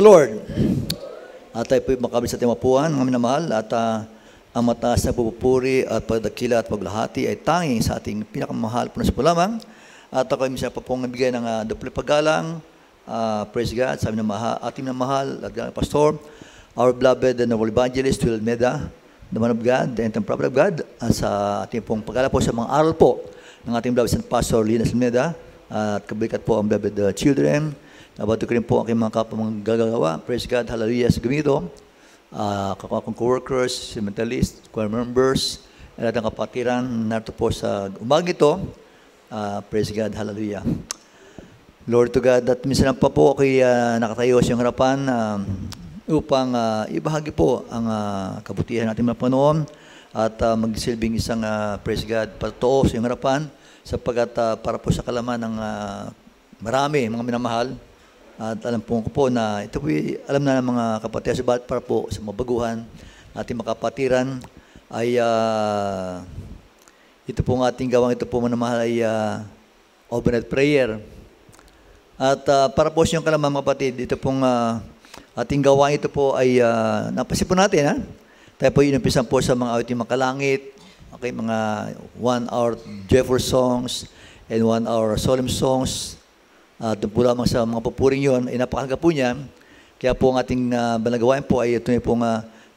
Lord. At tayo po'y makabit sa ating mapuhan, mga minamahal, at ang mataas na pupupuri at pagdakila at paglahati ay tanging sa ating pinakamahal po na po lamang. At ako ay minsan pa pong nabigay ng doble paggalang. Praise God, sa ating minamahal at Pastor, our beloved and noble evangelist, Will Meda, the man of God, the entire prophet of God, sa ating pong paggalang po sa mga aral po ng ating beloved Pastor Linus Meda, at kabikat po ang beloved children. Nabato ko rin po ang aking mga kapamang gagawa. Praise God, hallelujah, sa gamido. Kakakong co-workers, cementalists, choir members, at ang kapatiran, narito po sa umaga ito. Praise God, hallelujah. Lord to God, at minsan pa po ako'y nakatayo sa iyong harapan upang ibahagi po ang kabutihan natin mga Panginoon at magsilbing isang, praise God, patotoo sa iyong harapan sapagkat para po sa kalaman ng marami, mga minamahal. At alam po ko po na ito po alam na ng mga kapatiran sa para po sa mabaguhan ating makapatiran ay ito po ang ating gawang ito po manamahal ay overnight prayer. At para po sa yung kalaman mga kapatid, ito pong ating gawain ito po ay napansin po natin. Tayo po inumpisan po sa mga awiting makalangit, okay, mga 1 hour joyful songs and 1 hour solemn songs. Doon po lamang sa mga papuring yun, ay napakahalaga po niya. Kaya po ang ating banagawain po ay ito pong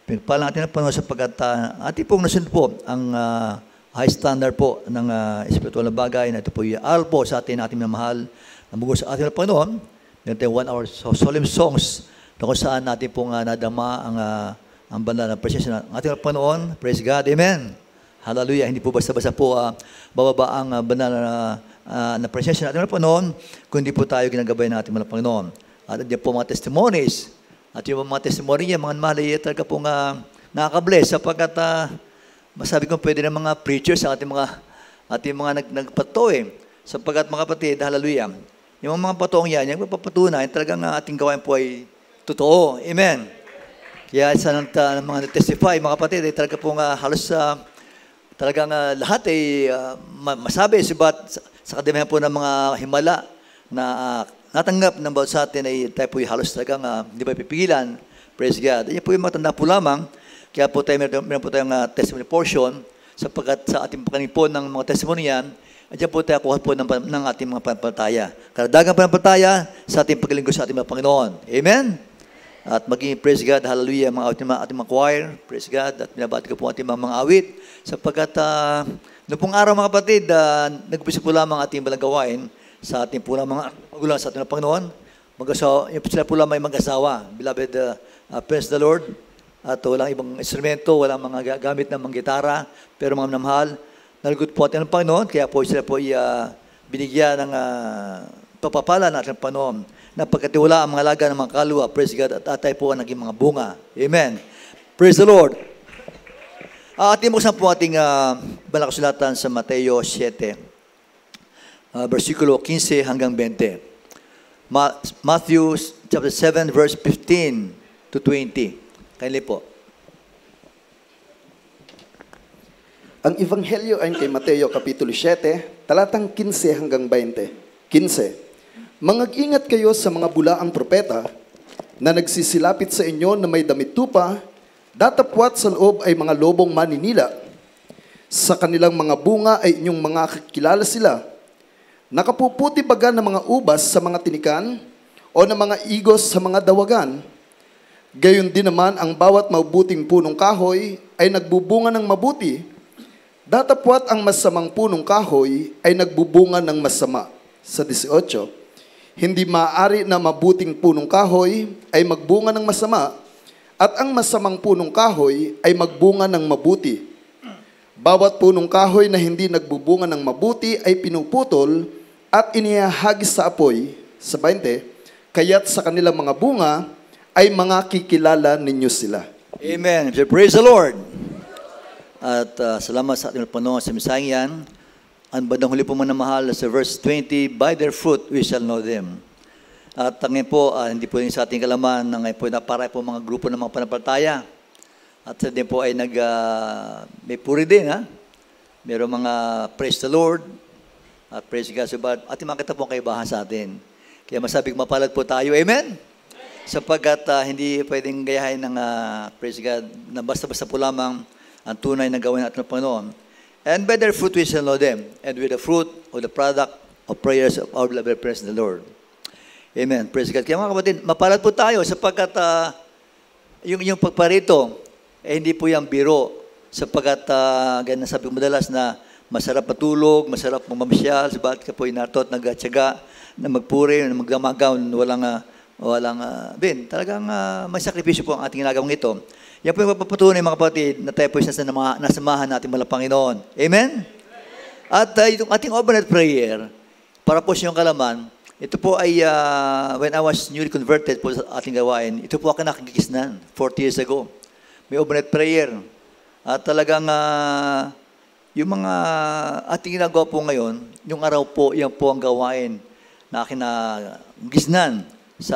pinagpalang natin na panahon sapagkat ating pong nasunod po ang high standard po ng espiritual na bagay na ito po i-aral po sa ating minamahal na mugos sa ating na Panginoon. Yan tayo 1 hour solemn songs na kung saan natin pong nadama ang banal na presensya ng ating Panginoon. Praise God, Amen. Hallelujah. Hindi po basta-basta po bababa ang banal na presensya natin ng Panginoon, kundi po tayo ginagabay natin ng Panginoon. At diyan po mga testimonies. At yung mga testimony niya, mga mahali, talaga po nakaka-bless sapagkat masabi ko pwede ng mga preachers sa ating mga nagpato sapagkat mga kapatid, hallelujah. Yung mga patoong yan, yung papatunay, talagang ating gawain po ay totoo. Amen. Kaya sa mga testify, mga kapatid, ay talaga po halos talagang lahat ay masabi, subat sa kadamihan po ng mga himala na natanggap ng bawat sa atin ay tayo po halos talagang hindi ba pipigilan. Praise God. Yan po yung matanda po lamang. Kaya po tayo meron po tayong testimony portion sapagkat sa ating pagkanin po ng mga testimony yan, diyan po tayo kuha po ng ating mga panampalataya. Karadagang panampalataya sa ating paglingkod sa ating mga Panginoon. Amen? At maging praise God, hallelujah, ating mga choir, praise God, at binabati ko po ating mga awit sapagkat noong pong araw mga kapatid, nag-umpisa po lamang ating balagawain sa ating po mga magulang sa ating Panginoon. Sila po lamang mag-asawa. Beloved, praise the Lord. At walang ibang instrumento, walang mga gamit ng mga gitara, pero mga minamahal, nalagot po ating Panginoon, kaya po sila po binigyan ng papapala natin ng Panginoon na pagkatiwala ang mga laga ng mga kalwa, praise God, at atay po ang naging mga bunga. Amen. Praise the Lord. Ating buksan po ating balakasulatan sa Mateo 7, versikulo 15 hanggang 20. Matthew chapter 7, verse 15 to 20. Kindly po. Ang Ebanghelyo ay kay Mateo kapitulo 7, talatang 15 hanggang 20. 15. Mangag-ingat kayo sa mga bulaang propeta na nagsisilapit sa inyo na may damit tupa, datapwat sa loob ay mga lobong maninila. Sa kanilang mga bunga ay inyong mga kakilala sila. Nakapuputi baga ng mga ubas sa mga tinikan o ng mga igos sa mga dawagan. Gayon din naman ang bawat mabuting punong kahoy ay nagbubunga ng mabuti. Datapwat ang masamang punong kahoy ay nagbubunga ng masama. Sa 18, hindi maaari na mabuting punong kahoy ay magbunga ng masama at ang masamang punong kahoy ay magbunga ng mabuti. Bawat punong kahoy na hindi nagbubunga ng mabuti ay pinuputol at inihahagis sa apoy. Sa 20, kaya't sa kanilang mga bunga ay mga kikilala ninyo sila. Amen. Praise the Lord. At salamat sa ating Panginoon sa misayang yan. Ang bandang huli po manamahal sa verse 20, by their fruit we shall know them. At ngayon po, hindi po yung sa ating kalaman na ngayon po naparay po mga grupo ng mga panampalataya. At sa din po ay may puri din, Mayroong mga praise the Lord at praise God. At makita po ang kaibahan sa atin. Kaya masabi ko mapalad po tayo. Amen? sapagkat hindi pwedeng gayahin ng, praise God, na basta-basta po lamang ang tunay na gawin natin ng Panginoon. And by their fruit we shall know them, and with the fruit of the product of prayers of our beloved praise the Lord. Amen. Praise God. Kaya mga kapatid, mapalad po tayo sapagkat yung pagparito, hindi po yung biro, sapagkat ganyan sabi ko madalas na masarap matulog, masarap mamamasyal, sabat ka po inarto at nagtyaga na magpuri, na magdamagaw, walang talagang may sakripisyo po ang ating ginagawang ito. Yan po yung papatunay mga kapatid na tayo po nasamahan natin mula Panginoon. Amen? At itong ating overnight prayer, para po siyang kalaman, ito po ay when I was newly converted po sa ating gawain, ito po aking nakikigisnan 40 years ago. May overnight prayer. At talagang yung mga ating ginagawa po ngayon, yung araw po, yan po ang gawain na aking nagisnan sa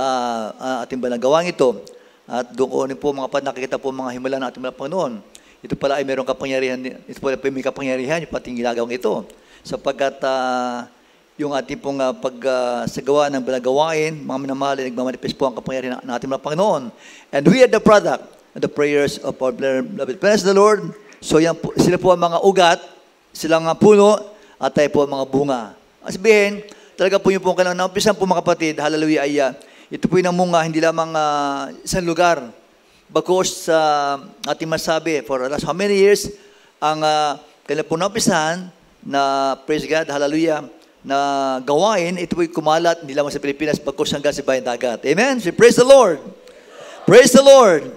ating banagawain ito. At doon po mga nakikita po mga himala ng ating mga Panginoon. Ito pala ay mayroong kapangyarihan, ito pala ay may kapangyarihan yung pating ginagawang ito. Sapagkat yung ating pong pagsagawa ng banagawain, mga minamahal ay nagmamanifest po ang kapangyarihan ng ating mga Panginoon. And we are the product of the prayers of our beloved. Praise the Lord. So yan po, sila po ang mga ugat, silang puno, at tayo po ang mga bunga. Sabihin, talaga po yung pong kailangan naumpisan po mga kapatid, hallelujah, ay ito po yung namunga, hindi lamang isang lugar. Bagkus ating masabi, for the last how many years, ang kailangan po naumpisan na, praise God, hallelujah, na gawain, ito po yung kumalat, hindi lamang sa Pilipinas, bagkus hanggang sa bayan dagat. Amen? So, praise the Lord! Praise the Lord!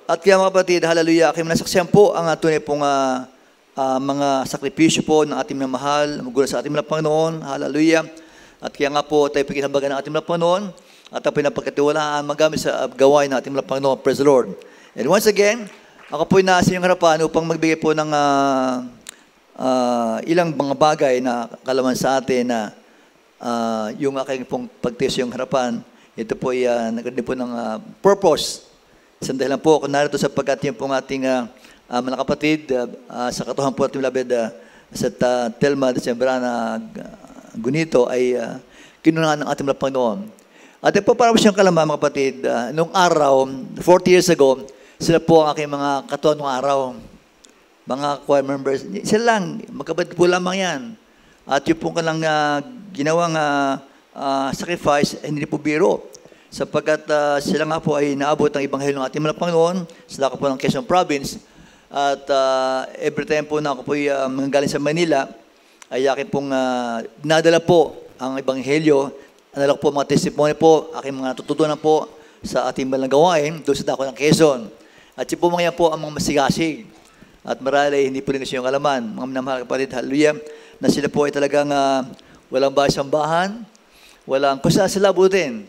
At kaya mga kapatid, hallelujah, kayo nasaksiyan po ang tunay pong mga sakripisyo po ng ating mahal, magulang sa ating mga Panginoon, hallelujah. At kaya nga po tayo pagkinabagan ng ating mga Panginoon at ang pinapagkatiwalaan magamit sa gawain ng ating mga Panginoon. Praise the Lord. And once again, ako po nasa inyong harapan upang magbigay po ng ilang mga bagay na kalaman sa atin na yung aking pong pagtiis yung harapan, ito po ay nagkaroon po ng purpose. Isang dahilan po, kung narito sapagkat yung pong ating mga kapatid sa katuhan po ating labed sa Telma de Sembrana Gunito ay kinunahan ng ating mga Panginoon. At po para po siyang kalaman mga kapatid, noong araw, 40 years ago, sila po ang aking mga katuhan noong araw. Mga choir members, sila lang, magkapatid po lamang yan. At yung pong kanilang ginawang sacrifice, hindi po biro. Sapagkat sila nga po ay naabot ang Ebanghelyo ng ating mga Panginoon, sila po ng Quezon Province. At every time po na ako po galing sa Manila, ay akin pong nadala po ang Ebanghelyo, nadala po mga testimony po, aking mga tututunan po sa ating balang gawain, doon sa dako ng Quezon. At yun po mga yan po ang mga masigasig. At marali, hindi po rin kasi yung kalaman, mga minamahal kapatid, hallelujah, na sila po ay talagang walang bahay-sambahan, walang kusa sila abutin.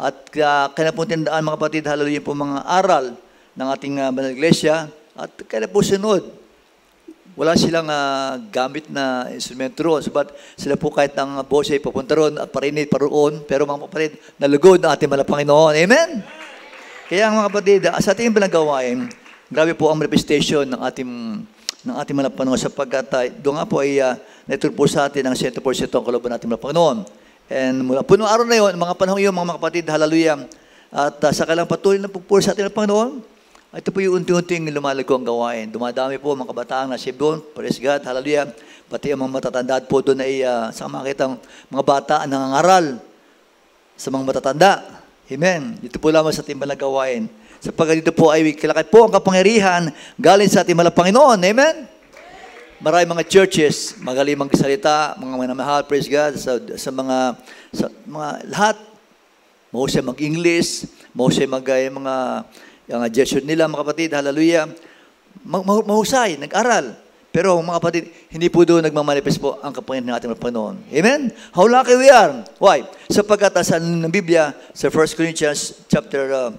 At kaya po tindaan mga kapatid, hallelujah po mga aral ng ating banal iglesia, at kaya po sunod. Wala silang gamit na instrumento roon. Sabat sila po kahit ng bose papunta roon at parinit paroon, pero mga kapatid, nalugod ang ating mga Panginoon. Amen? Kaya mga kapatid, sa ating pinagawain, grabe po ang manifestation ng ating mga Panginoon sapagkat doon nga po ay naituro po sa atin ang 100% ang kalooban natin mga Panginoon. And mula po noong araw na yun, mga panahon yun, mga kapatid, hallelujah, at sa kalang patuloy na pagpuro sa atin ng Panginoon, ito po yung unti-unting lumalago ang gawain. Dumadami po mga kabataang nasib doon, praise God, hallelujah, pati ang mga matatanda po doon ay sa makita mga bata ang nangangaral sa mga matatanda. Amen. Dito po lamang sa ating mga gawain. Sapagkat dito po ay kilakay po ang kapangyarihan galing sa ating mga Panginoon. Amen? Maraming mga churches, magaling magsalita, mga manamahal, praise God, sa mga lahat. Mahusay mag-English, mahusay mga gesture nila, mga kapatid, hallelujah. Mahusay, nag-aral. Pero mga kapatid, hindi po doon nagmamanifest po ang kapangyarihan ng ating mga Panginoon. Amen? How lucky we are. Why? Sapagkat sa Biblia, sa 1 Corinthians chapter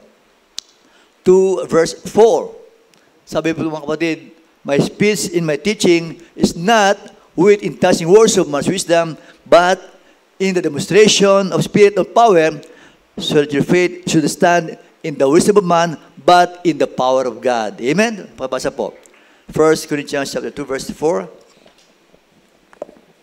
2 verse 4. Sabi po mga kapatid, my speech in my teaching is not with enticing words of man's wisdom, but in the demonstration of spirit of power, so that your faith should stand in the wisdom of man, but in the power of God. Amen? Pabasa po. 1 Corinthians chapter 2 verse 4.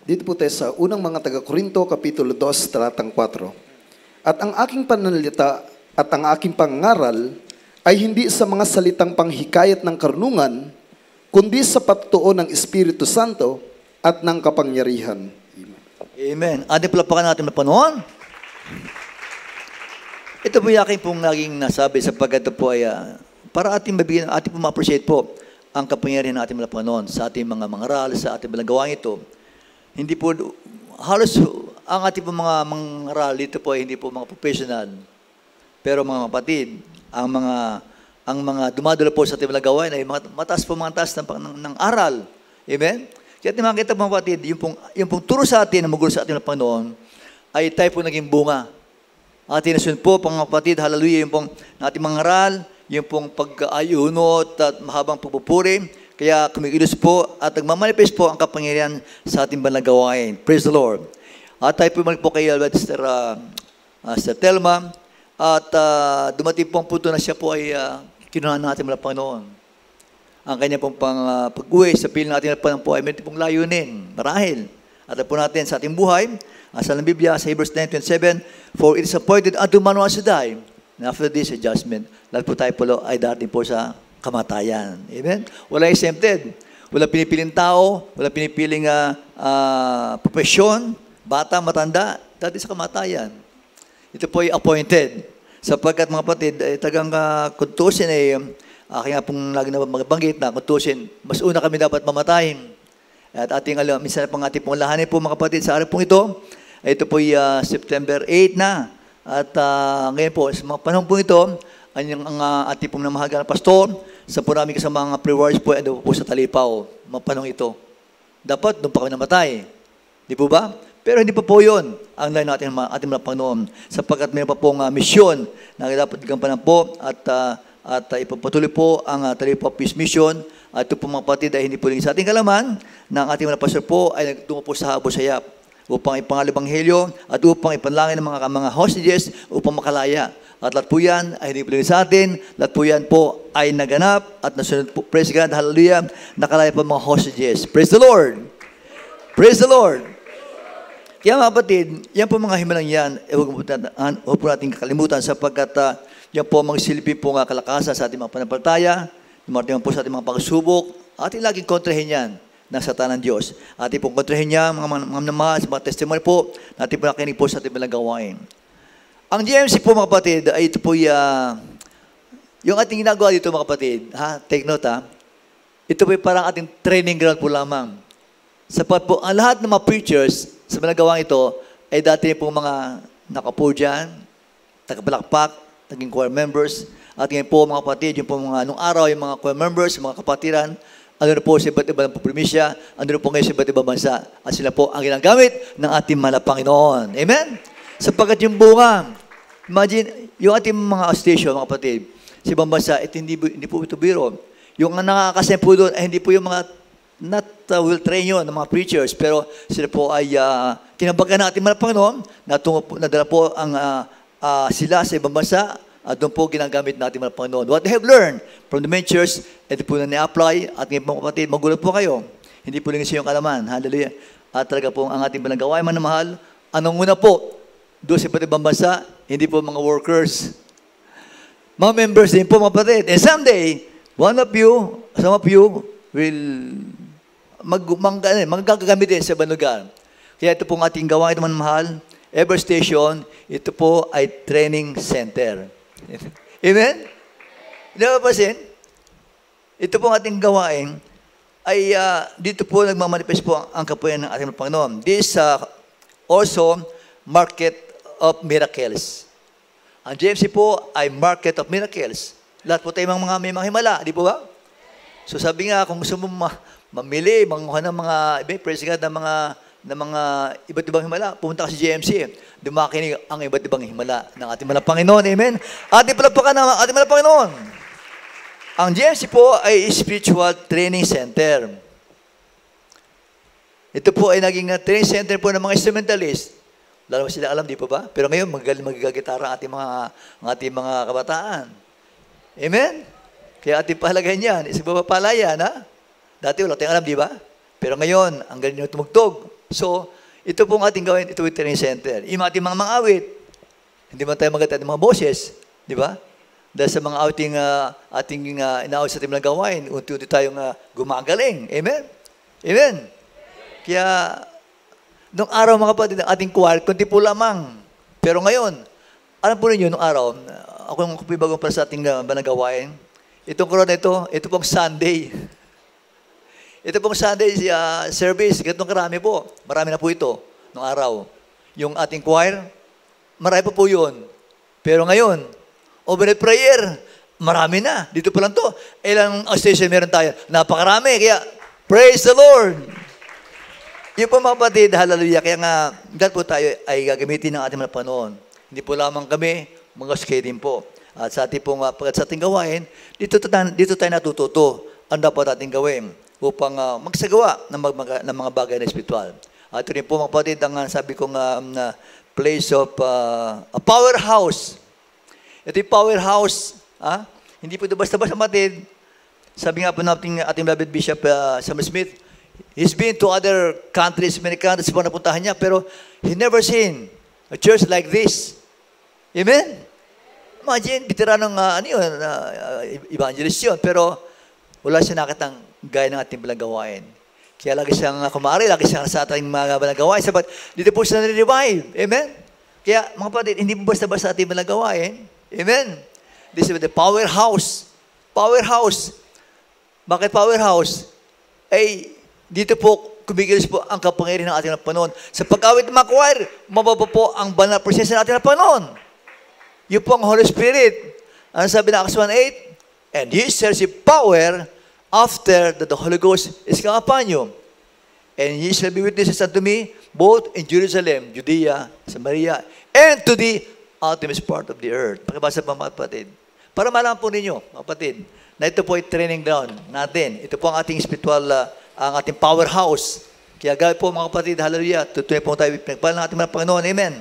Dito po tayo sa unang mga taga-Korinto, Kapitulo 2, talatang 4. At ang aking pananalita at ang aking pangangaral ay hindi sa mga salitang panghikayat ng karunungan, kundi sa pagtuon ng Espiritu Santo at ng kapangyarihan. Amen. Ating palapakan natin na panahon. Ito po yung aking pong naging nasabi sapagkat ito po ay para ating mabigyan, ating po ma-appreciate po ang kapangyarihan ng ating palapakan sa ating mga mangaral, sa ating mga gawang ito. Hindi po, halos ang ating po mga mangaral dito po ay hindi po mga professional. Pero mga kapatid, ang mga dumadalo po sa ating mga gawain ay mataas po mga taas ng aral. Amen? Kaya ating makikita mga kapatid, yung pong turo sa atin, na magulo sa ating Panginoon, ay tayo po naging bunga. Ating nasunod po, mga kapatid, hallelujah, yung pong ating mangaral, yung pong pag-ayunot at mahabang pagpupuri. Kaya kumikilos po at nagmamanifest po ang kapangyarihan sa ating banal gawain. Praise the Lord. At tayo po malik po kay Sister Telma. At dumating po ang punto na siya po ay kinuhaan natin mga Panginoon. Ang kanya pong pag-uwi sa piling natin po ay may pong layunin, marahil. At po natin sa ating buhay, sa Biblia, sa Hebrews 9:27, for it is appointed unto man once to die, and after this, a judgment. Lahat po tayo po ay dating po sa kamatayan. Amen? Wala exempted. Wala pinipiling tao, wala pinipiling profesyon, bata, matanda, dati sa kamatayan. Ito po ay appointed. Sapagkat mga kapatid, tagang kuntusin ay, kaya pong lagi na magbanggit na kuntusin, mas una kami dapat mamatayin. At minsan pang ating pong lahanin po mga kapatid sa araw pong ito po ay September 8 na. At ngayon po, sa mga panahon po ito, ang ating pong namahaga na pastor, sa po namin kasama mga pre-wars po, ano po sa Talipaw, mga panahon ito. Dapat doon pa kami namatay. Di po ba? Pero hindi pa po yun ang layo natin ating mga Panginoon. Sapagkat mayroon pa pong misyon na dapat gampanan po at ipapatuloy po ang Talipaw Peace Mission. At ito po mga kapatid ay hindi po rin sa ating kalaman na ang ating mga pastor po ay nagtungo po sa Abu Sayyaf upang ipangalibanghelyo at upang ipanlangin ng mga hostages upang makalaya. At lahat po yan ay hindi po rin sa atin. Lahat po yan po ay naganap at nasunod po. Praise God, hallelujah. Nakalaya po mga hostages. Praise the Lord. Praise the Lord. Kaya mga kapatid, yan po mga himalang yan, huwag po natin kakalimutan sapagkat yan po magsilbi po nga kalakasan sa ating mga panampalataya, dumating po sa ating mga pagsubok, ating laging kontrahin yan ng satanan Diyos. Ating pong kontrahin niya, mga namahal, sa mga testimony po, natin po nakinig po sa ating mga gawain. Ang GMC po mga kapatid, ay ito po yung ating ginagawa dito mga kapatid, take note ito po parang ating training ground po lamang. Sapat po, ang lahat ng mga preachers sa mga gawang ito, ay dati po mga nakapo dyan, tagapalakpak, naging choir members, at ngayon po mga kapatid, yung po mga nung araw, yung mga choir members, yung mga kapatiran, ano na po sa iba't ibang probinsya, ano na po ngayon sa iba't ibang bansa, at sila po ang ginagamit ng ating mahal na Panginoon. Amen? Sapagkat yung bunga, imagine, yung ating mga station, mga kapatid, sa ibang bansa, hindi po ito biro. Yung nakakasin po doon, ay hindi po yung mga not will train yun, ng mga preachers, pero sila po ay kinabagan ng ating mahal na Panginoon, nadala po ang sila sa ibang bansa, at doon po ginagamit natin mga Panginoon. What they have learned from the main church, ito po na ni-apply, at ngayon mga kapatid, magulat po kayo. Hindi po lang sa iyong kalaman. Hallelujah. At talaga po ang ating panagawa, man na mahal, anong una po, doon sa iba't ibang bansa, hindi po mga workers. Mga members din po mga kapatid. And someday, some of you will magagamit din sa ibang lugar. Kaya ito pong ating gawa, ito man mahal, Ever Station, ito po ay training center. Amen? Hindi ba pasin? Ito pong ating gawain ay dito po nagmamanifest po ang kapuyan ng ating Panginoon. This also market of miracles. Ang JMC po ay market of miracles. Lahat po tayo may mga himala, di po ba? So sabi nga, kung gusto mo mamili, manguha ng mga, praise God, ng mga iba't ibang himala, pumunta ka sa JMC. Dumakinig ang iba't ibang himala ng ating mga Panginoon. Amen? Ating palapakan ng ating mga Panginoon. Ang JMC po ay spiritual training center. Ito po ay naging training center po ng mga instrumentalist. Lalo mo sila alam, di po ba? Pero ngayon, magigagitara ang ating mga kabataan. Amen? Kaya ating pahalagahan yan. Isang papalayan, Dati wala tayong alam, di ba? Pero ngayon, ang galing nyo tumugtog. So, ito pong ating gawin, ito yung training center. Yung ating mga awit, hindi man tayo maganda ng mga boses. Di ba? Dahil sa mga ating inaawit sa ating mga gawain, unti-unti tayong gumagaling. Amen? Amen? Kaya, nung araw mga kapatid, ang ating choir, kunti po lamang. Pero ngayon, alam po ninyo, nung araw, ako yung bagong para sa ating gawain, itong corona ito pong Sunday. Ito pong Sunday service, ganitong karami po. Marami na po ito, nung araw. Yung ating choir, marami po yun. Pero ngayon, overnight prayer, marami na. Dito pa lang to. Ilang station meron tayo? Napakarami. Kaya, praise the Lord! Yung po mga kapatid, hallelujah. Kaya nga, dahil po tayo ay gagamitin ng ating mga panoon. Hindi po lamang kami, mga skating po. At sa ating pong, sa ating gawain, dito tayo natututo ang dapat ating gawin upang magsagawa ng mga bagay na spiritual. At ito rin po mga kapatid, ang sabi kong place of a powerhouse. Ito yung powerhouse. Hindi po ito basta-basta kapatid. Sabi nga po natin ating beloved Bishop Samuel Smith, he's been to other countries, many countries po napuntahan niya, pero he never seen a church like this. Amen? Imagine, veteranong evangelist yun, pero wala siya nakitang gaya ng ating balagawain. Kaya lagi siyang kumari, lagi siyang sa ating mga balagawain, sabat dito po siya na-revive. Amen? Kaya mga kapatid, hindi po basta-basta ating balagawain. Amen? This is the powerhouse. Powerhouse. Bakit powerhouse? Ay, dito po, kumikilos po ang kapangyarihan ng ating Panginoon. Sa pag-awit ng mga choir, mababa po ang banal na presensya ng ating Panginoon. Yun po ang Holy Spirit. Ano sabi na Acts 1:8? And He shall receive power after that the Holy Ghost is come upon you. And Ye shall be witnesses unto me, both in Jerusalem, Judea, Samaria, and to the uttermost part of the earth. Pakibasa pa mga kapatid. Para malaman po ninyo, mga kapatid, na ito po ay training ground natin. Ito po ang ating spiritual, ang ating powerhouse. Kaya gawin po mga kapatid, hallelujah, tutuloy po tayo pinagpahal ng ating mga Panginoon. Amen.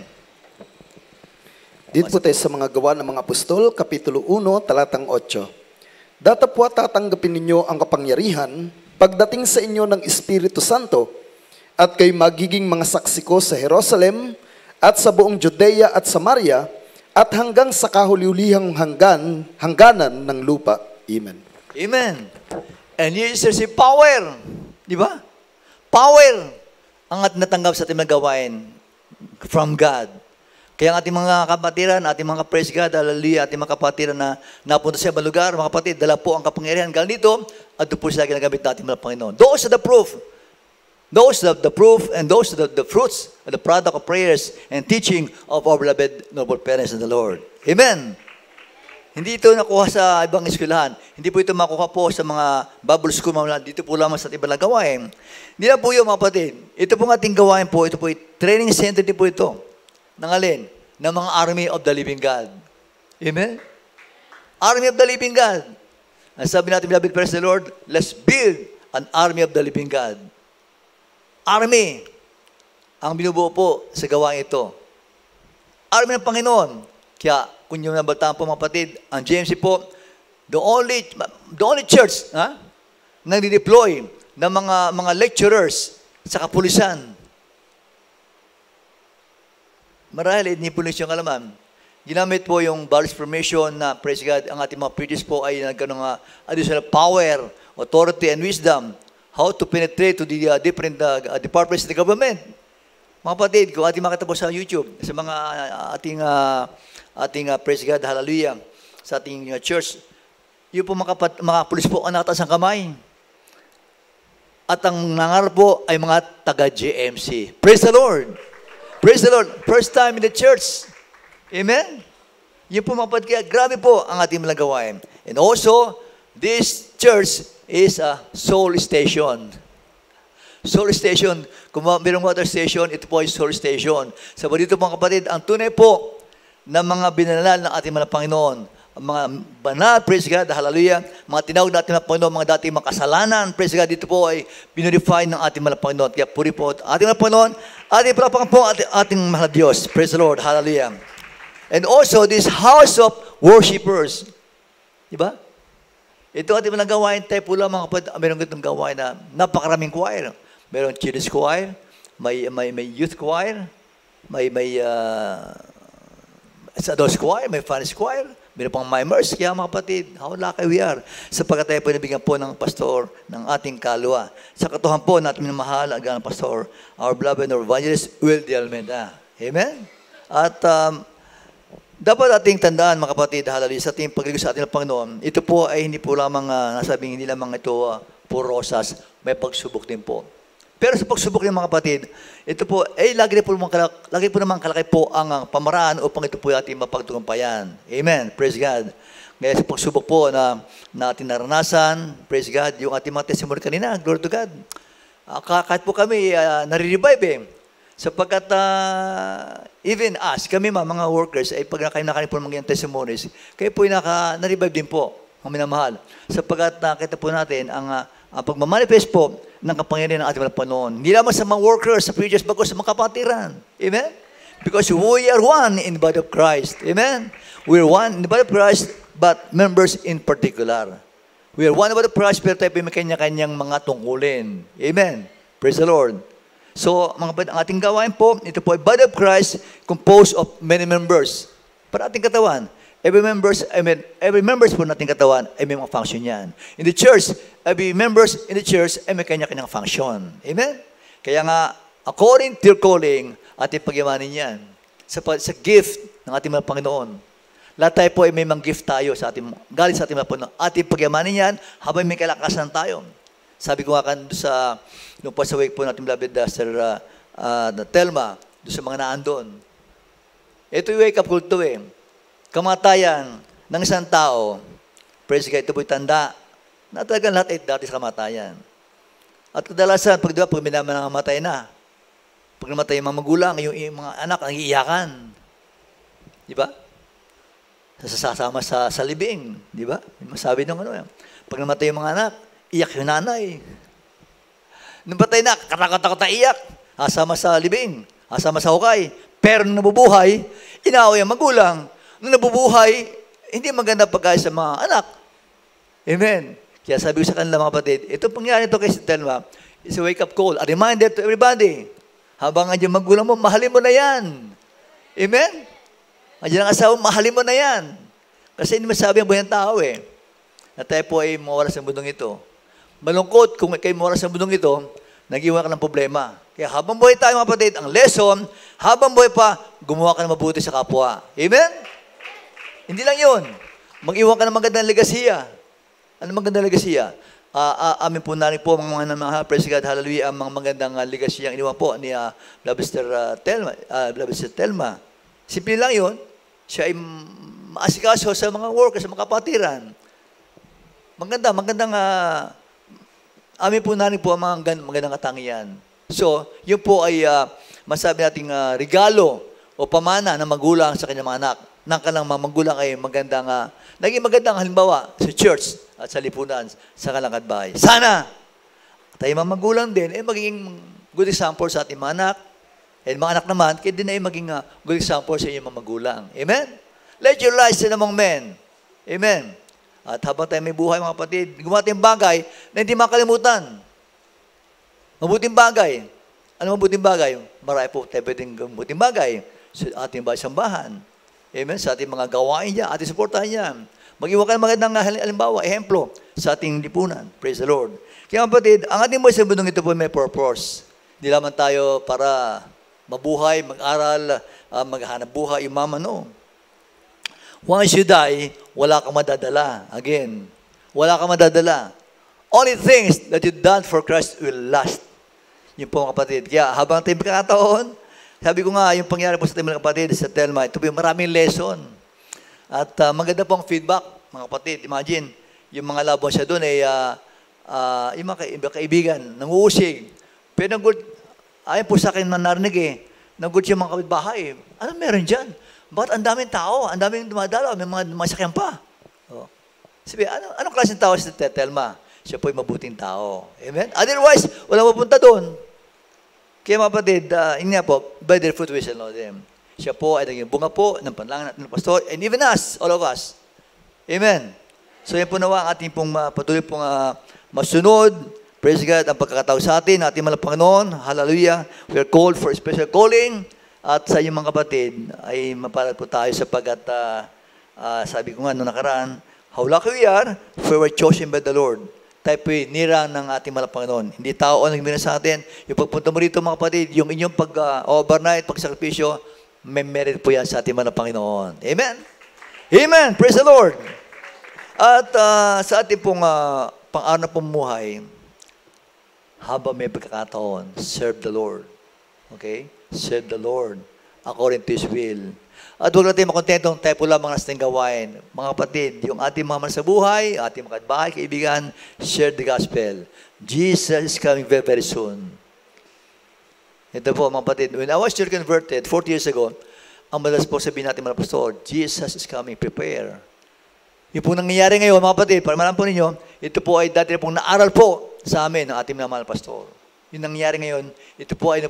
Dito po tayo sa mga gawa ng mga apostol, Kapitulo 1, talatang 8. Datapwa tatanggapin ninyo ang kapangyarihan pagdating sa inyo ng Espiritu Santo at kayo magiging mga saksi ko sa Jerusalem at sa buong Judea at Samaria at hanggang sa kahuli-hulihang hangganan ng lupa. Amen. Amen. And He shall receive power. Di ba? Power ang ating natanggap sa ating mga gawain from God. Kaya ang ating mga kapatiran, ating mga praise God, hallelujah, ating mga kapatiran na napunta sa ibang lugar, mga kapatid, dala po ang kapangyarihan galing dito, at doon po sila ginagamit natin mga Panginoon. Those are the proof. Those are the proof and those are the fruits and the product of prayers and teaching of our beloved noble parents in the Lord. Amen. Hindi ito nakuha sa ibang eskwelahan. Hindi po ito makuha po sa mga Bible school, dito po lamang sa ibang gawain. Hindi na po yun, mga kapatid. Ito po ating gawain po, ito po training center din po ito. Ng alin? Ng mga army of the living God. Amen? Army of the living God. Ang sabi natin, beloved praise the Lord, let's build an army of the living God. Army ang binubuo po sa gawain ito. Army ng Panginoon. Kaya, kung yung nabaltaan po mga kapatid, ang GMC po, the only church na deploy ng mga lecturers sa kapulisan. Marahil, hindi po yung kalaman. Ginamit po yung Baptist formation na, praise God, ang ating mga preachers po ay nagkanong additional power, authority, and wisdom how to penetrate to the different departments of the government. Mga kapatid, kung ating makita po sa YouTube, sa mga ating praise God, hallelujah, sa ating church, yun po mga pulis po ang nakataas ang kamay. At ang nangarap po ay mga taga-GMC. Praise the Lord! Praise the Lord. First time in the church. Amen? Yun po mga kapatid, kaya grabe po ang ating mga gawain. And also, this church is a soul station. Soul station. Kung mayroong water station, ito po ay soul station. Sabi dito mga kapatid, ang tunay po ng mga binanal ng ating mga Panginoon, ang mga banal, praise God, hallelujah, mga tinawag natin mga Panginoon, mga dating mga kasalanan, praise God, dito po ay pinurify ng ating mga Panginoon. Kaya puri po ating mga Panginoon, ating palapakan po ating mahal Diyos. Praise the Lord, hallelujah. And also, this house of worshipers. Diba? Ito ating mga gawain, tayo po lang mga kapatid, mayroong ganitong gawain na napakaraming choir. Mayroong children's choir, may youth choir, may adults choir, may funnies choir, Meron pang mimers, kaya mga kapatid, how lucky we are. Sapagkat tayo po nabigyan po ng pastor ng ating kalwa. Sa katuhan po natin minamahal ang pastor, our beloved evangelist, Will de Almeida. Amen? At dapat ating tandaan, mga kapatid, hallelujah, sa ating pagligo sa ating Panginoon, ito po ay hindi po lamang, nasabing hindi lamang ito puro rosas, may pagsubok din po. Pero sa pagsubok ng mga kapatid, ito po, lagi po naman kalaki po ang pamaraan upang ito po ating mapagtagumpayan. Amen. Praise God. Ngayon sa pagsubok po na ating naranasan, praise God, yung ating mga testimony kanina, glory to God. Kahit po kami nare-revive sapagkat even us, kami mga workers, ay pag nakain po mga testimonies, kayo po na-revive din po, ang minamahal. Sapagkat nakita po natin ang pagmamanifest po ng kapangyarihan ng ating Panginoon. Hindi lamang sa mga workers, sa preachers, bagos sa mga kapatiran. Amen? Because we are one in the body of Christ. Amen? We are one in the body of Christ, but members in particular. We are one in the body of Christ, pero tayo may kanya-kanyang mga tungkulin. Amen? Praise the Lord. So, mga kapatid, ang ating gawain po, ito po ay body of Christ composed of many members. Para ating katawan. Every members po nating katawan ay may mga function yan. In the church, every members in the church ay may kanya-kanyang function. Amen? Kaya nga, according to your calling, ating pagyamanin yan. Sa gift ng ating mga Panginoon. Lahat tayo po ay may mga gift tayo galing sa ating mga Panginoon. Ating pagyamanin yan habang may kalakasan tayo. Sabi ko nga nung pa sa wake po natin beloved Sir Telma, doon sa mga naandun. Ito yung wake up call to kamatayan ng isang tao, praise God, ito po'y tanda na talagang lahat ay dati sa kamatayan. At kadalasan, pag minamatay na, pag namatay yung mga magulang, yung mga anak, ang iiyakan. Di ba? Sasama sa libing. Di ba? Masabi nung pag namatay yung mga anak, iyak yung nanay. Nung patay na, katakot-takot na iyak. Asama sa libing, asama sa hukay. Pero nung nabubuhay, inaaway ang magulang. Nung nabubuhay, hindi maganda pagkaya sa mga anak. Amen. Kaya sabi ko sa kanila mga kapatid, itong pangyari ito kay Telma, is a wake-up call, a reminder to everybody. Habang andyan magulang mo, mahalin mo na yan. Amen? Andyan ang asawa, mahalin mo na yan. Kasi hindi masabi ang buhay ng tao na tayo po ay mawala sa mundong ito. Malungkot kung kayo mawala sa mundong ito, nag-iwan ka ng problema. Kaya habang buhay tayo mga kapatid, ang lesson, habang buhay pa, gumawa ka ng mabuti sa kapwa. Amen? Hindi lang yun. Mag-iwan ka ng magandang legasiya. Ano magandang legasiya? Amin po narin po, mga praise God, hallelujah, ang mga magandang legasiya ang iniwan po ni Beloved Sister Telma. Simple lang yun. Siya ay maasikaso sa mga workers, sa mga kapatiran. Magandang amin po narin po ang mga magandang katangian. So, yun po ay masabi nating regalo o pamana ng magulang sa kanyang mga anak. Nang kalang mga magulang ay naging magandang halimbawa sa church at sa lipunan sa kalangad bahay. Sana tayo mga magulang din ay magiging good example sa ating mga anak. And mga anak naman, kaya din ay maging good example sa inyong mga magulang. Amen? Let your light shine among men. Amen? At habang tayo may buhay mga kapatid, gumawa tayong bagay na hindi makalimutan. Mabuting bagay. Ano mabuting bagay? Marami po tayo pwedeng mabuting bagay sa ating sambahan. Amen? Sa ating mga gawain niya, ating supportahan niya. Mag-iwan ka ng magandang halimbawa, ehemplo sa ating lipunan. Praise the Lord. Kaya kapatid, ang ating buhay sa mundong ito po may purpose. Hindi lamang tayo para mabuhay, mag-aral, maghanap buhay, umaman, no. Once you die, wala kang madadala. Again, wala kang madadala. Only things that you done for Christ will last. Yun po mga kapatid. Kaya habang tayo magkakataon, sabi ko nga, yung pangyari po sa tayo mga kapatid, sa Telma, ito po yung maraming lesson. At maganda po ang feedback, mga kapatid. Imagine, yung mga labong siya doon ay yung mga kaibigan, nanguusig. Pero ayon po sa akin narinig nag-good siya mga kapitbahay. Ano meron dyan? Bakit ang daming tao? Ang daming dumadalaw? May mga masakyan pa. Oh. Sabi, anong klaseng tao si Telma? Siya po ay mabuting tao. Amen? Otherwise, wala mapunta doon. Kaya mga kapatid, yun nga po, by their fruit we shall know them. Siya po ay naging bunga po ng panlangan natin ng pastor, and even us, all of us. Amen? So yan po nawa ang ating pong patuloy pong masunod. Praise God, ang pagkakatao sa atin, ating mga Panginoon. Hallelujah. We are called for a special calling. At sa inyong mga kapatid, ay mapalad po tayo sapagkat Sabi ko nga noong nakaraan, how lucky we are for we were chosen by the Lord. Tayo po'y nirang ng ating mahal na Panginoon. Hindi tao ang nagmina sa atin. Yung pagpunta mo rito mga kapatid, yung inyong pag-overnight, pag-sakripisyo, may merit po yan sa ating mahal na Panginoon. Amen? Amen! Praise the Lord! At sa ating pong pang-araw na pumuhay, habang may pagkakataon, serve the Lord. Okay? Serve the Lord according to His will. At huwag natin makontentong tayo po lamang nasa ating gawain. Mga kapatid, yung ating mga mahal sa buhay, ating mga bahay, kaibigan, share the gospel. Jesus is coming very, very soon. Ito po, mga kapatid, when I was still converted 40 years ago, ang madalas po sabihin natin mga pastor, Jesus is coming, prepare. Yung po nangyayari ngayon, mga kapatid, para malam po ninyo, ito po ay dati na pong naaral po sa amin ng ating mga pastor. Yung nangyayari ngayon, ito po ay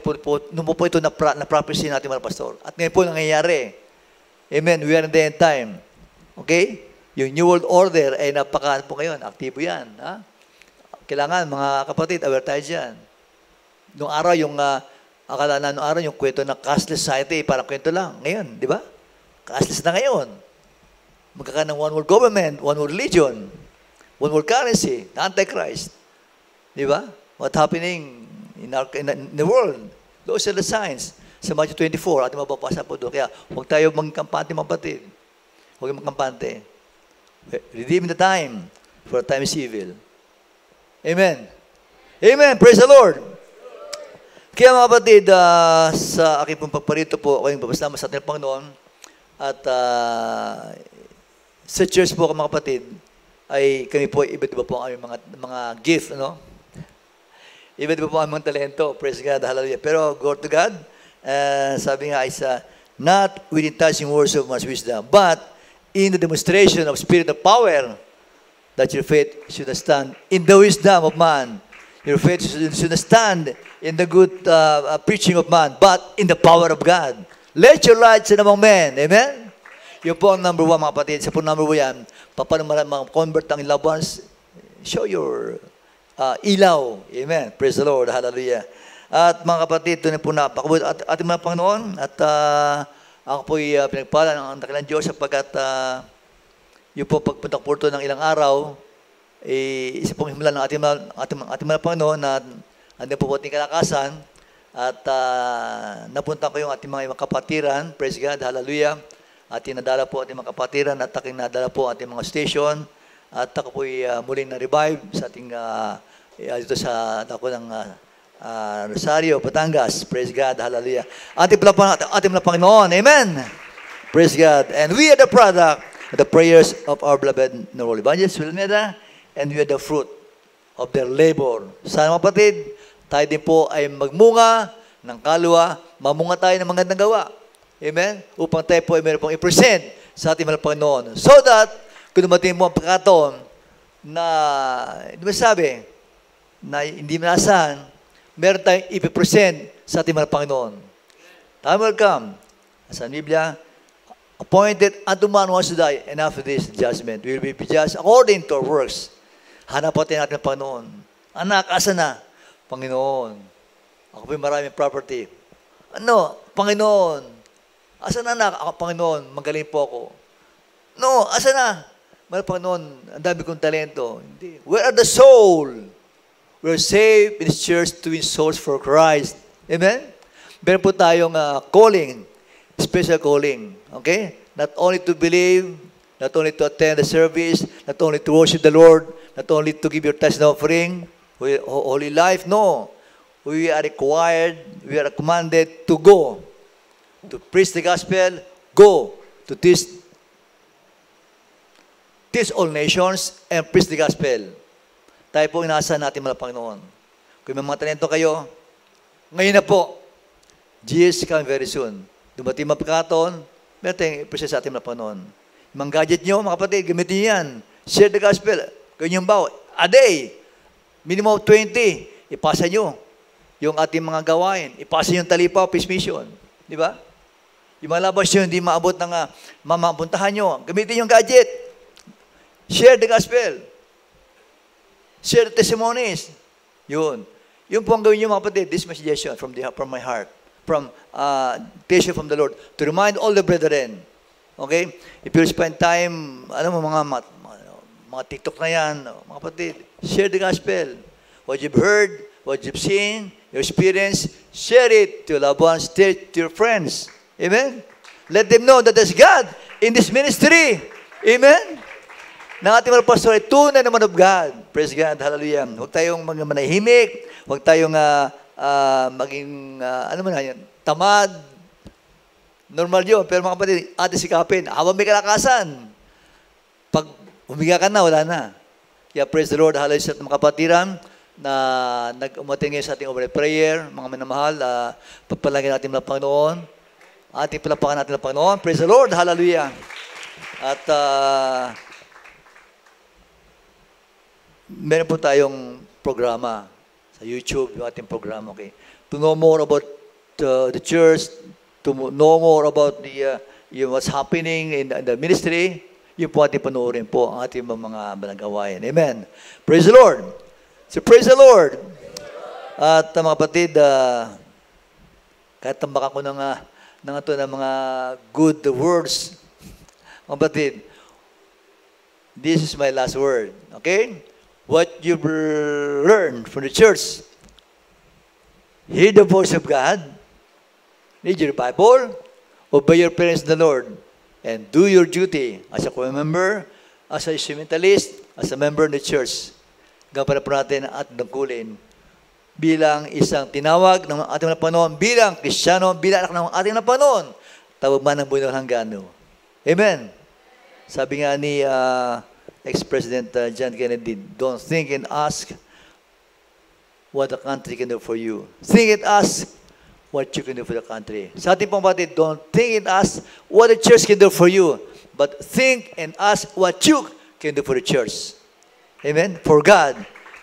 nung po ito na-prophecy natin mga pastor. At ngayon po nangyayari. Amen. We are in the end time. Okay? Yung New World Order ay napaka po ngayon. Aktibo yan. Ha? Kailangan, mga kapatid, aware tayo dyan. Noong araw, akala na noong araw, yung kwento ng cashless society, parang kwento lang. Ngayon, di ba? Cashless na ngayon. Magkakaroon ng one world government, one world religion, one world currency, the Antichrist. Di ba? What happening in the world? Those are the signs. Sa Matthew 24, ating mababasa po doon. Kaya huwag tayo magkampante, mga kapatid. Huwag magkampante. Redeem the time, for the time is evil. Amen. Amen. Praise the Lord. Kaya mga kapatid, sa aking pong pagparito po, ako yung babasama sa ating Panginoon. At sa church po, mga kapatid, ay kami po, iba't iba po ang aming mga gift, ano? Iba't iba po ang mga talento. Praise God. Hallelujah. Pero, glory to God. Sabi nga is not with touching words of much wisdom, but in the demonstration of spirit of power, that your faith should stand in the wisdom of man. Your faith should stand in the good preaching of man, but in the power of God. Let your light shine among men. Amen? Yun po ang number one, mga kapatid. Sa po number one yan, paano mga convert ang loved ones? Show your ilaw. Amen? Praise the Lord. Hallelujah. At mga kapatid, ito na po napakabot ating mga Panginoon. At ako po'y pinagpala ng dakilang Diyos sapagkat yung po pagpunta ko po ng ilang araw, isa pong himla ng ating mga Panginoon na andun po ating kalakasan. At napunta ko yung ating mga kapatiran. Praise God, hallelujah. At nadala po ating mga kapatiran at aking nadala po ating mga station. At ako po'y muling na-revive sa ating dito sa ako ng Rosario, Batangas. Praise God. Hallelujah. Ating mga Panginoon. Amen. Praise God. And we are the product of the prayers of our beloved Norol Evangelist Wilmeda, and we are the fruit of their labor. Sana mga kapatid, tayo din po ay magmunga ng kaluluwa, mamunga tayo ng magandang gawa. Amen? Upang tayo po ay meron pong i-present sa ating mga Panginoon. So that, kung dumating mo ang pagkataon na, di ba sabi, na hindi manasahan, meron tayong ipipresent sa ating mga Panginoon. Time will come. As ang Biblia, appointed unto man once to die, and after this judgment, we will be judged according to our works. Hanapatin natin ang Panginoon. Anak, asa na? Panginoon. Ako po'y maraming property. Ano? Panginoon. Asa na anak? Ako, Panginoon, magaling po ako. No, asa na? Panginoon, ang dami kong talento. Hindi. Where are the soul? We're saved in this church to win souls for Christ. Amen? Meron po tayong calling, special calling. Okay? Not only to believe, not only to attend the service, not only to worship the Lord, not only to give your tithes and offering, holy life. No. We are required, we are commanded to go. To preach the gospel, go. To teach all nations and preach the gospel. Tayo po inaasahan natin mga Panginoon. Kung may mga talento kayo, ngayon na po, Jesus coming very soon. Dumating mapagkataon, meron tayong i-present sa ating mga Panginoon. Yung mga gadget nyo, mga kapatid, gamitin nyo yan. Share the gospel. Gawin yung baw. A day. Minimum 20. Ipasa nyo. Yung ating mga gawain. Ipasa nyo yung talipaw, peace mission. Di ba? Yung mga labas nyo, hindi maabot ng mamapuntahan nyo. Gamitin yung gadget. Share the gospel. Share the testimonies. Yun. Yun po ang gawin nyo, mga kapatid. This is my suggestion from my heart. From teaching from the Lord. To remind all the brethren. Okay? If you spend time, alam mo, mga TikTok na yan, mga kapatid, share the gospel. What you've heard, what you've seen, your experience, share it to your loved ones, share it to your friends. Amen? Let them know that there's God in this ministry. Amen? Ng ating mga pastor ay tunay na man of God. Praise God. Hallelujah. Huwag tayong manahimik. Huwag tayong maging, tamad. Normal yun. Pero mga kapatid, ating sikapin. Habang may kalakasan. Pag humiga ka na, wala na. Kaya praise the Lord. Hallelujah sa mga kapatiran na nag-umating ngayon sa ating overnight prayer. Mga minamahal, pagpalagyan natin mga Panginoon. Ating palapakan natin ng Panginoon. Praise the Lord. Hallelujah. At meron po tayong programa sa YouTube, yung ating programa, okay? To know more about the church, to know more about what's happening in the ministry, yun po ating panoorin po ang ating mga balagawain. Amen. Praise the Lord. So praise the Lord. At mga kapatid, kahit tambakan ko ng mga good words, mga kapatid, this is my last word. Okay? What you've learned from the church, hear the voice of God, read your Bible, obey your parents in the Lord, and do your duty as a member, as a instrumentalist, as a member in the church. Gampanan po natin at nagkulin bilang isang tinawag ng ating Panginoon, bilang Kristiyano, bilang anak ng ating Panginoon, tawag man ng buhay ng hanggan. Amen. Sabi nga ni ex-President John Kennedy, don't think and ask what the country can do for you. Think and ask what you can do for the country. Sa ating pong batid, don't think and ask what the church can do for you, but think and ask what you can do for the church. Amen? For God,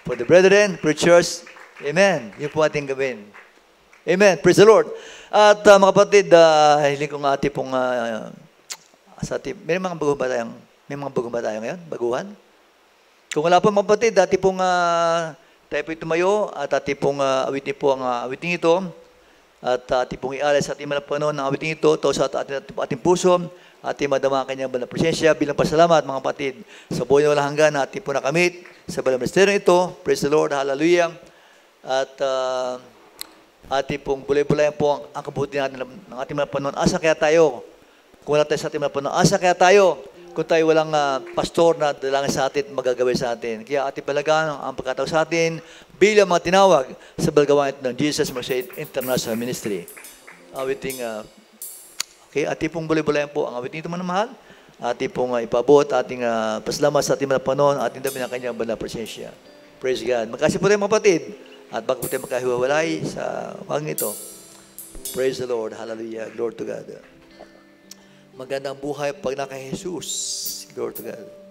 for the brethren, for the church. Amen. Yun po ating gawin. Amen. Praise the Lord. At mga kapatid, hiling ko nga ating pong sa ating, may mga bago ba tayo ngayon? Baguhan? Kung wala po mga kapatid, dati pong tayo po tumayo at ating pong awitin po ang awitin ito at ating pong ialay sa ating mga Panginoon ng awitin ito to sa ating puso, ating madama kanyang banal presensya bilang pasalamat mga kapatid sa buhay na walang hanggan na ating po nakamit sa banal ministeryo ito. Praise the Lord. Hallelujah. At ating pong bulay-bulayan po ang kabuti natin ng ating mga Panginoon. Asa kaya tayo? Kung wala tayo sa ating mga Panginoon, asa kaya tayo? Kung tayo walang pastor na dalangin sa atin, magagawin sa atin. Kaya ating palagaan ang pagkatao sa atin bilang mga tinawag sa balagawan ito ng Jesus Mercy International Ministry. Awiting, okay, ating pong bulay-bulayan po ang awiting ito manamahal. Ating pong ipabot, ating pasalamat sa ating mga Panginoon, ating dami ng kanyang banal presensya. Praise God. Magkasi po tayo mga kapatid. At bago po tayo magkahiwalay sa wang ito. Praise the Lord. Hallelujah. Glory to God. Magandang buhay pag naka-Jesus. Glory to God.